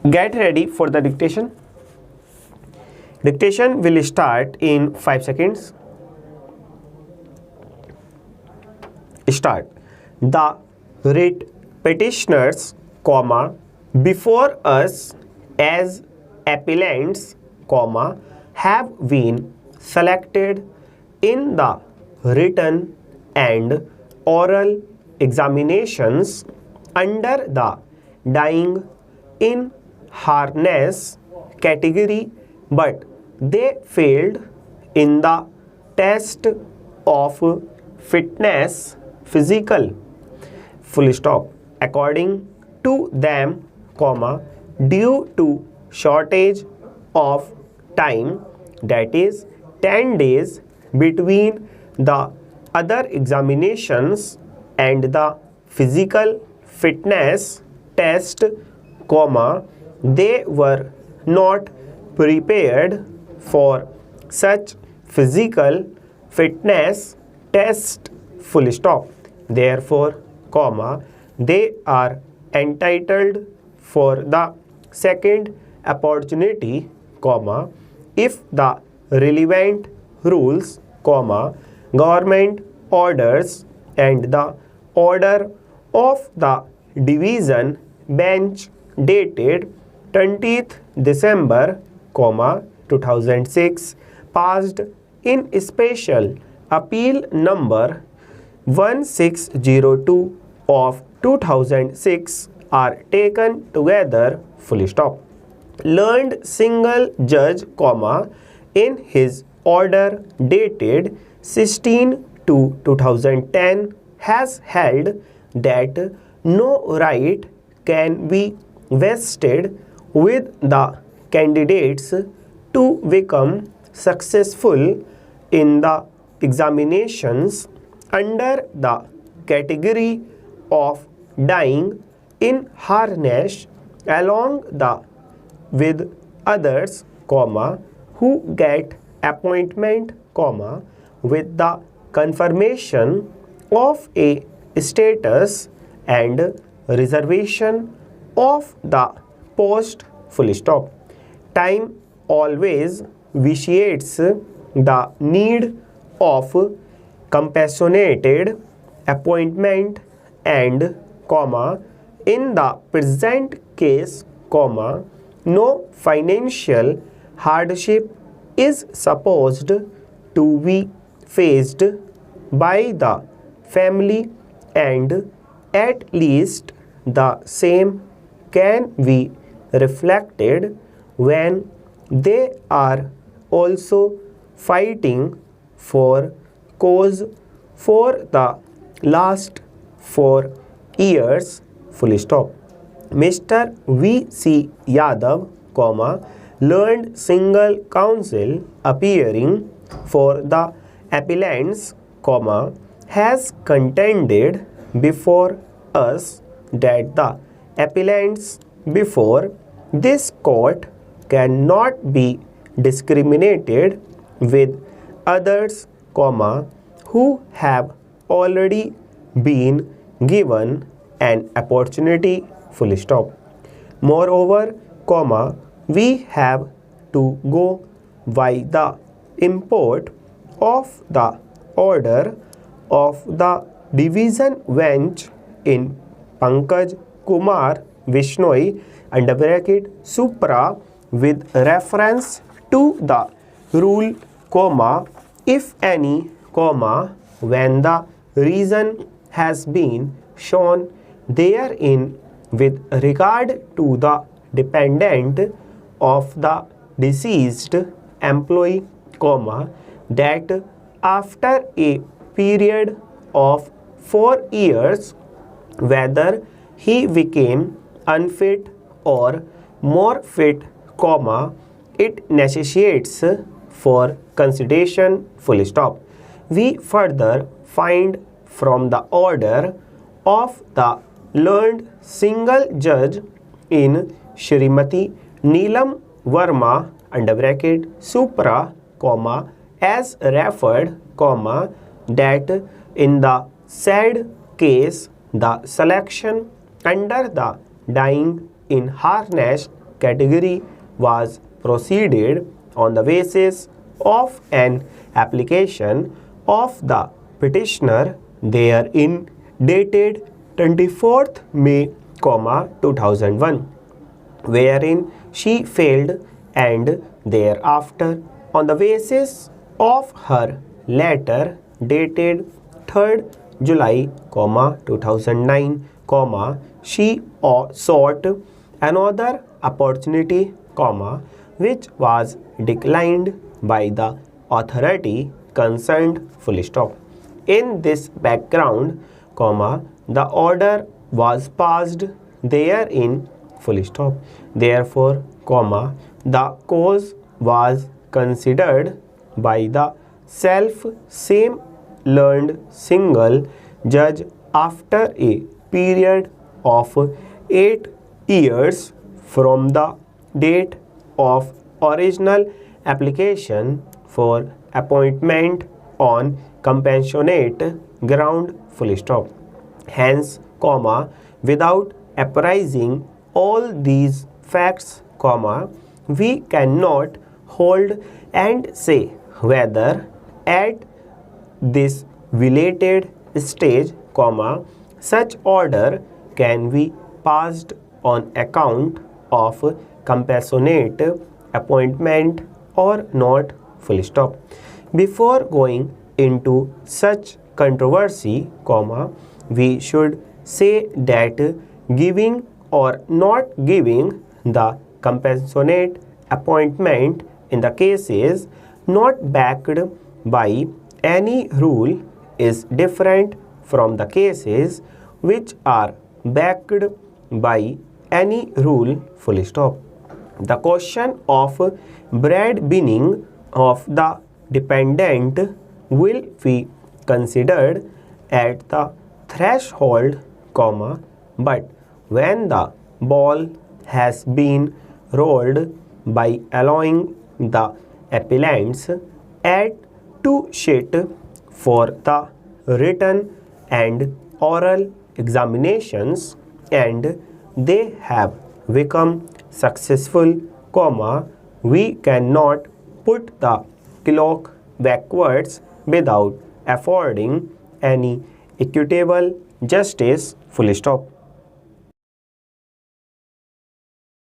Get ready for the dictation. Dictation will start in 5 seconds. Start. The writ petitioners, before us as appellants, have been selected in the written and oral examinations under the dying in harness category, but they failed in the test of fitness physical, full stop, according to them, due to shortage of time, that is 10 days between the other examinations and the physical fitness test, they were not prepared for such physical fitness test, full stop. Therefore, they are entitled for the second opportunity, if the relevant rules, government orders and the order of the division bench dated 20th December, 2006, passed in special appeal number 1602 of 2006 are taken together, full stop. Learned single judge, in his order dated 16/2/2010 has held that no right can be vested with the candidates to become successful in the examinations under the category of dying in harness along the with others, who get appointment, with the confirmation of a status and reservation of the post, full stop. Time always vitiates the need of compassionated appointment and, in the present case, no financial hardship is supposed to be faced by the family, and at least the same can be reflected when they are also fighting for cause for the last 4 years, full stop. Mr. V.C. Yadav, learned single counsel appearing for the appellants, has contended before us that the appellants before this court cannot be discriminated with others, who have already been given an opportunity, full stop. Moreover, we have to go by the import of the order of the division bench in Pankaj Kumar Vishnoi (Supra) with reference to the rule, if any, when the reason has been shown therein with regard to the dependent of the deceased employee, that after a period of 4 years, whether he became unfit or more fit, it necessitates for consideration, full stop. We further find from the order of the learned single judge in Shrimati Neelam Verma Supra, as referred, that in the said case the selection under the dying in harness category was proceeded on the basis of an application of the petitioner therein dated 24th May, 2001, wherein she failed, and thereafter on the basis of her letter dated 3rd July, 2009, she sought another opportunity, which was declined by the authority concerned, full stop. In this background, the order was passed therein, full stop. Therefore, the cause was considered by the same learned single judge after a period of 8 years from the date of original application for appointment on compassionate ground, full stop. Hence, without apprising all these facts, we cannot hold and say whether at this related stage, such order can be passed on account of compassionate appointment or not, full stop. Before going into such controversy, we should say that giving or not giving the compassionate appointment in the cases not backed by any rule is different from the cases which are backed by any rule, full stop. The question of breadwinning of the dependent will be considered at the threshold, but when the ball has been rolled by allowing the appellants at to sit for the written and oral examinations and they have become successful, we cannot put the clock backwards without affording any equitable justice, full stop.